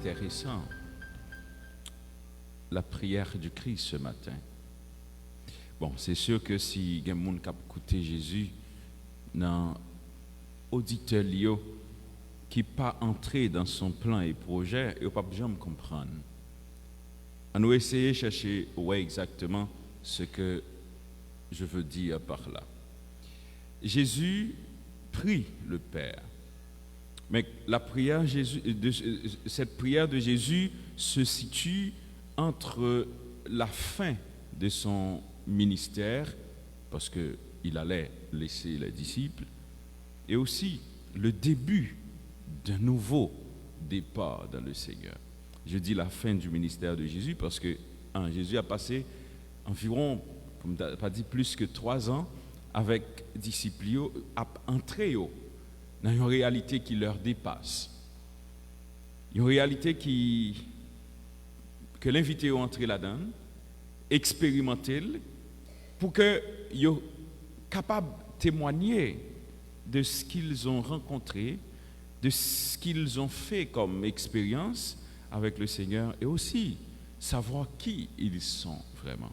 intéressant, la prière du Christ ce matin. Bon, c'est sûr que si il y a des gens qui ont écouté Jésus dans auditeur qui pas entré dans son plan et projet, ils ne peuvent pas jamais comprendre. On va essayer de chercher exactement ce que je veux dire par là. Jésus prie le Père. Mais cette prière de Jésus se situe entre la fin de son ministère, parce qu'il allait laisser les disciples, et aussi le début d'un nouveau départ dans le Seigneur. Je dis la fin du ministère de Jésus parce que Jésus a passé environ, comme tu n'as pas dit, plus que 3 ans avec disciples à entrer dans une réalité qui leur dépasse. Une réalité que l'invité à entrer là-dedans, expérimenter, pour qu'ils soient capables de témoigner de ce qu'ils ont rencontré, de ce qu'ils ont fait comme expérience avec le Seigneur et aussi savoir qui ils sont vraiment.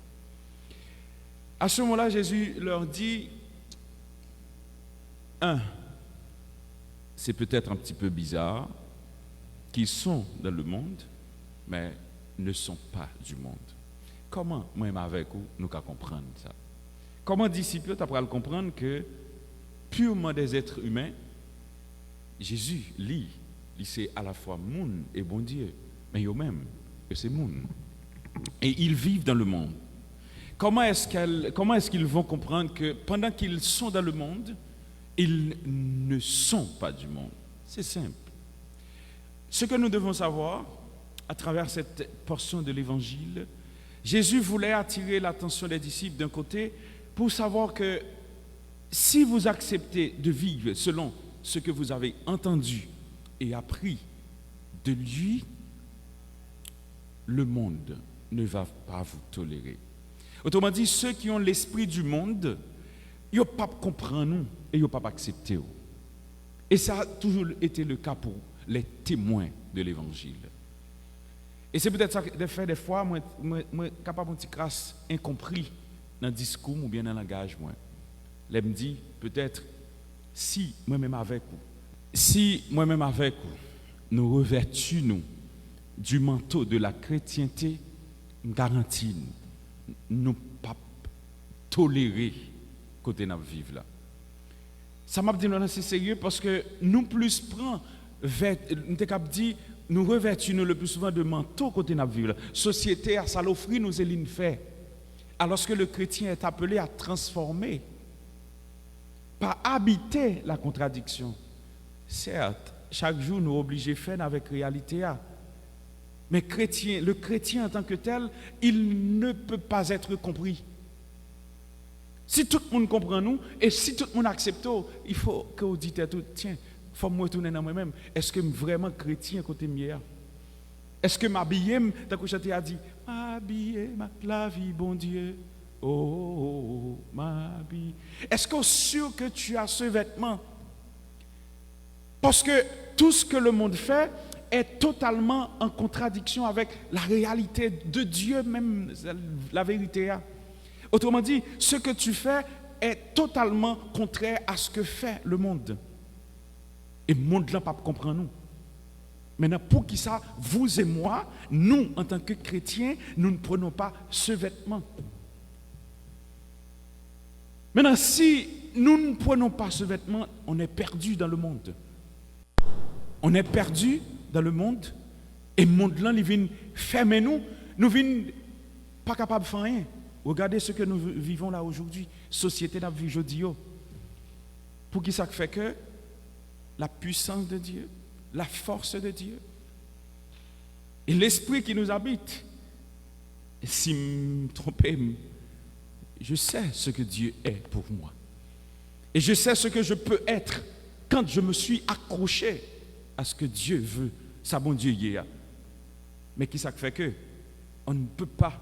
À ce moment-là, Jésus leur dit, c'est peut-être un petit peu bizarre qu'ils sont dans le monde, mais ne sont pas du monde. Comment, moi-même avec vous, nous pouvons comprendre ça? Comment disciples, tu apprends à comprendre que purement des êtres humains, Jésus, c'est à la fois monde et bon Dieu, mais eux-mêmes, c'est monde. Et ils vivent dans le monde. Comment est-ce qu'ils vont comprendre que pendant qu'ils sont dans le monde, ils ne sont pas du monde? C'est simple. Ce que nous devons savoir, à travers cette portion de l'Évangile, Jésus voulait attirer l'attention des disciples d'un côté pour savoir que si vous acceptez de vivre selon ce que vous avez entendu et appris de lui, le monde ne va pas vous tolérer. Autrement dit, ceux qui ont l'esprit du monde, ils ne peuvent pas comprendre nous et ils ne peuvent pas accepter nous. Et ça a toujours été le cas pour les témoins de l'Évangile. Et c'est peut-être ça que fait des fois, moi capable de petit crasse incompris dans le discours ou bien dans le langage. Je me dis, peut-être, si moi-même avec vous, nous revêtons du manteau de la chrétienté, garantie, nous ne pouvons pas tolérer côté nous vivre là. Ça m'a dit non, c'est sérieux parce que nous plus prend nous revêtons le plus souvent de manteau côté nous vivre là. Société à ça l'offre nous éline fait. Alors que le chrétien est appelé à transformer, pas habiter la contradiction. Certes, chaque jour nous obligés de faire avec réalité. Mais le chrétien en tant que tel, il ne peut pas être compris. Si tout le monde comprend nous, et si tout le monde accepte, il faut que vous dites tout, tiens, il faut me retourner dans moi-même. Est-ce que je suis vraiment chrétien côté mien? Est-ce que m'habiller, tant que chanté a dit, m'habiller, la vie, bon Dieu, oh, m'habiller. Est-ce que sûr que tu as ce vêtement? Parce que tout ce que le monde fait est totalement en contradiction avec la réalité de Dieu même, la vérité. Autrement dit, ce que tu fais est totalement contraire à ce que fait le monde. Et le monde là pas comprend nous. Maintenant, pour qui ça, vous et moi, nous, en tant que chrétiens, nous ne prenons pas ce vêtement. Maintenant, si nous ne prenons pas ce vêtement, on est perdu dans le monde. On est perdu dans le monde, et le monde là, il vient fermer nous vient pas capables de faire rien. Regardez ce que nous vivons là aujourd'hui, société n'a vu aujourd'hui. Pour qui ça fait que la puissance de Dieu, la force de Dieu et l'esprit qui nous habite. Et si je me trompe, je sais ce que Dieu est pour moi. Et je sais ce que je peux être quand je me suis accroché à ce que Dieu veut, ça bon Dieu y est. Mais qui ça fait que on ne peut pas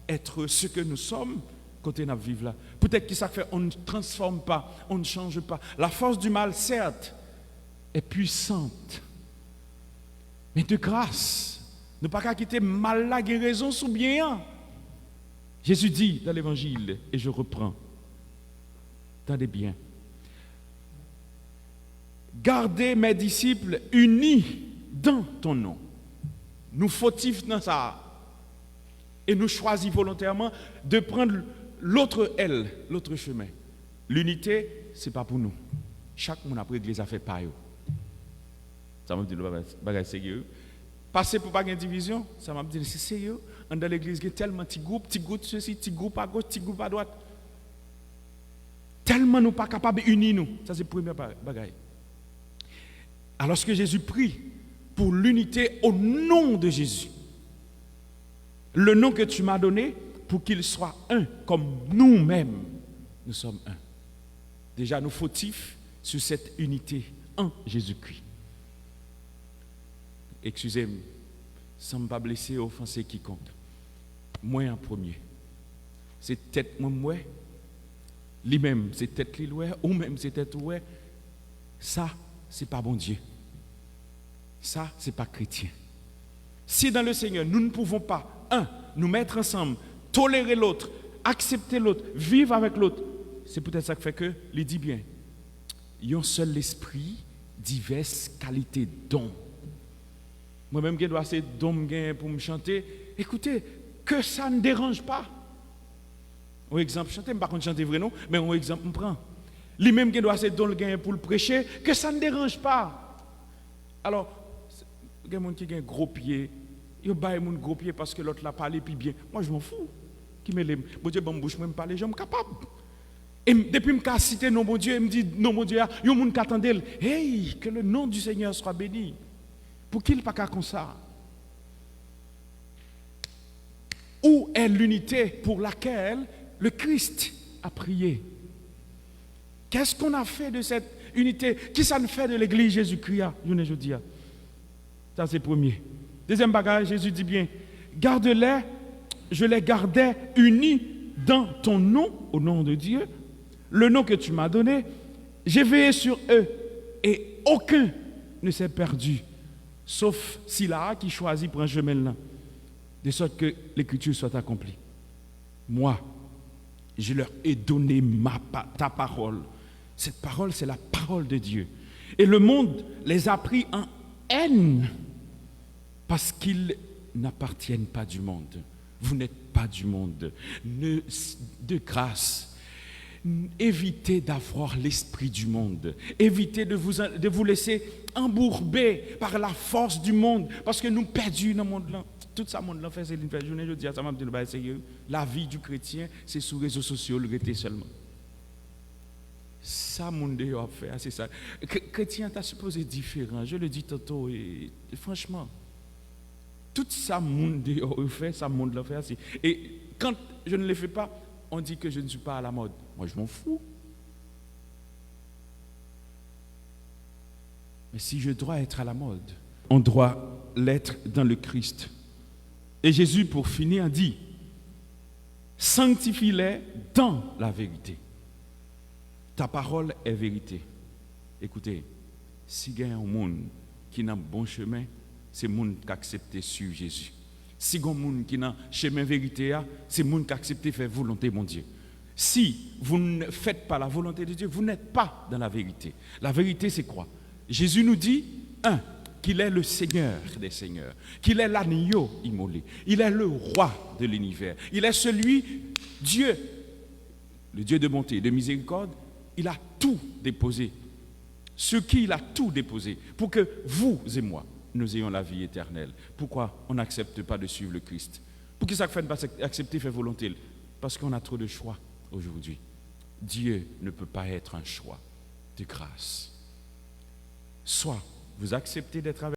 être ce que nous sommes côté nous vivre là. Peut-être que ça fait on ne transforme pas, on ne change pas. La force du mal, certes, est puissante. Mais de grâce, ne pas qu'à quitter mal la guérison sous bien. Jésus dit dans l'évangile, et je reprends, attendez bien, gardez mes disciples unis dans ton nom. Nous fautifs dans ça. Et nous choisissons volontairement de prendre l'autre aile, l'autre chemin. L'unité, ce n'est pas pour nous. Chaque monde après l'église a fait pareil. Ça m'a dit, c'est sérieux. Passer pour pas une division, ça m'a dit, c'est sérieux. Dans l'église, il y a tellement de petits groupes ceci, petits groupes à gauche, petits groupes à droite. Tellement nous pas capables d'unir nous. Ça, c'est le premier bagaille. Alors que Jésus prie pour l'unité au nom de Jésus. Le nom que tu m'as donné pour qu'il soit un, comme nous-mêmes, nous sommes un. Déjà, nous fautifs sur cette unité en Jésus-Christ. Excusez-moi, sans ne pas blesser ou offenser quiconque. Moi en premier. C'est tête moi, lui-même, c'est tête lui, ou même c'est tête ouais. Ça, c'est pas bon Dieu. Ça, c'est pas chrétien. Si dans le Seigneur, nous ne pouvons pas, nous mettre ensemble, tolérer l'autre, accepter l'autre, vivre avec l'autre, c'est peut-être ça qui fait que, il dit bien, il y a un seul esprit, diverses qualités, dons. Moi-même, je dois assez dons pour me chanter. Écoutez, que ça ne dérange pas. Un exemple, chanter, par contre, chanter vrai non, mais un exemple, me prend. Lui-même, qui doit assez dons pour le prêcher, que ça ne dérange pas. Alors, il y a des gens qui ont un gros pied. Il y a des gros pied parce que l'autre l'a parlé puis bien. Moi, je m'en fous. Qui me l'aime. Bon Dieu, bon bouche, moi, me parler, je suis capable. Et depuis que je cite non, mon Dieu, il me dit, non, mon Dieu, il y a des gens qui attendent. Hey, que le nom du Seigneur soit béni. Pour qu'il ne pas comme ça. Où est l'unité pour laquelle le Christ a prié? Qu'est-ce qu'on a fait de cette unité? Qui ça nous fait de l'église Jésus-Christ? Je dis. Ça, c'est le premier. Deuxième bagage, Jésus dit bien, garde-les, je les gardais unis dans ton nom, au nom de Dieu, le nom que tu m'as donné. J'ai veillé sur eux et aucun ne s'est perdu, sauf Sila qui choisit pour un chemin là, de sorte que l'écriture soit accomplie. Moi, je leur ai donné ta parole. Cette parole, c'est la parole de Dieu. Et le monde les a pris en haine parce qu'ils n'appartiennent pas du monde. Vous n'êtes pas du monde. De grâce, évitez d'avoir l'esprit du monde. Évitez de vous laisser embourber par la force du monde. Parce que nous perdus dans le monde-là. Tout ça, monde-là fait, c'est une journée. Je dis à ça, m'a dit, la vie du chrétien, c'est sur les réseaux sociaux, le rété seulement. Ça, mon Dieu a fait, c'est ça. Chrétien, tu as supposé différent. Je le dis tantôt, et franchement, tout ça, mon Dieu a fait, ça, mon Dieu l'a fait ainsi. Et quand je ne le fais pas, on dit que je ne suis pas à la mode. Moi, je m'en fous. Mais si je dois être à la mode, on doit l'être dans le Christ. Et Jésus, pour finir, dit, sanctifie-les dans la vérité. Ta parole est vérité. Écoutez, si il y a un monde qui n'a pas bon chemin, c'est le monde qui accepte de suivre Jésus. Si il y a un monde qui n'a chemin vérité, c'est le monde qui accepte de faire volonté de mon Dieu. Si vous ne faites pas la volonté de Dieu, vous n'êtes pas dans la vérité. La vérité, c'est quoi? Jésus nous dit, qu'il est le Seigneur des Seigneurs, qu'il est l'agneau immolé, il est le roi de l'univers, il est celui, Dieu, le Dieu de bonté, de miséricorde, il a tout déposé, sur qui il a tout déposé, pour que vous et moi, nous ayons la vie éternelle. Pourquoi on n'accepte pas de suivre le Christ? Pour qui ça fait ne pas accepter faire volonté? Parce qu'on a trop de choix aujourd'hui. Dieu ne peut pas être un choix de grâce. Soit vous acceptez d'être avec